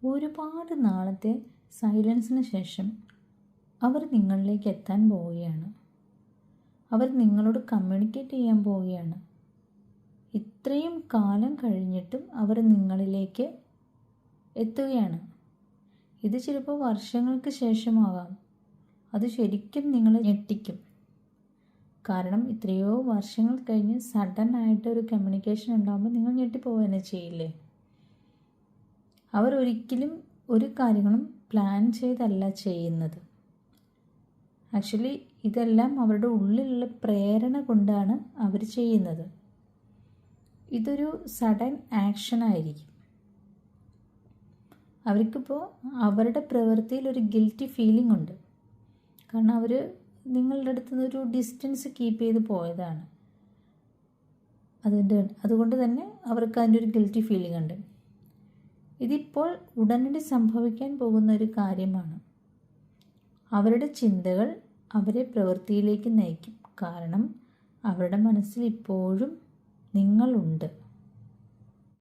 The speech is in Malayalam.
ഒരുപാട് നാളത്തെ സൈലൻസിന് ശേഷം അവർ നിങ്ങളിലേക്ക് എത്താൻ പോവുകയാണ്. അവർ നിങ്ങളോട് കമ്മ്യൂണിക്കേറ്റ് ചെയ്യാൻ പോവുകയാണ്. ഇത്രയും കാലം കഴിഞ്ഞിട്ടും അവർ നിങ്ങളിലേക്ക് എത്തുകയാണ്. ഇത് ചിലപ്പോൾ വർഷങ്ങൾക്ക് ശേഷമാകാം. അത് ശരിക്കും നിങ്ങളെ ഞെട്ടിക്കും. കാരണം ഇത്രയോ വർഷങ്ങൾ കഴിഞ്ഞ് സഡൻ ആയിട്ട് ഒരു കമ്മ്യൂണിക്കേഷൻ ഉണ്ടാകുമ്പോൾ നിങ്ങൾ ഞെട്ടിപ്പോവുക തന്നെ ചെയ്യില്ലേ? അവർ ഒരിക്കലും ഒരു കാര്യങ്ങളും പ്ലാൻ ചെയ്തല്ല ചെയ്യുന്നത്. ആക്ച്വലി ഇതെല്ലാം അവരുടെ ഉള്ളിലുള്ള പ്രേരണ കൊണ്ടാണ് അവർ ചെയ്യുന്നത്. ഇതൊരു സഡൻ ആക്ഷൻ ആയിരിക്കും. അവർക്കിപ്പോൾ അവരുടെ പ്രവൃത്തിയിൽ ഒരു ഗിൽറ്റി ഫീലിംഗ് ഉണ്ട്. കാരണം അവർ നിങ്ങളുടെ അടുത്ത് നിന്ന് ഒരു ഡിസ്റ്റൻസ് കീപ്പ് ചെയ്ത് പോയതാണ്. അതുകൊണ്ട് തന്നെ അവർക്ക് അതിൻ്റെ ഒരു ഗിൽറ്റി ഫീലിംഗ് ഉണ്ട്. ഇതിപ്പോൾ ഉടനടി സംഭവിക്കാൻ പോകുന്ന ഒരു കാര്യമാണ്. അവരുടെ ചിന്തകൾ അവരെ പ്രവൃത്തിയിലേക്ക് നയിക്കും. കാരണം അവരുടെ മനസ്സിൽ ഇപ്പോഴും നിങ്ങളുണ്ട്.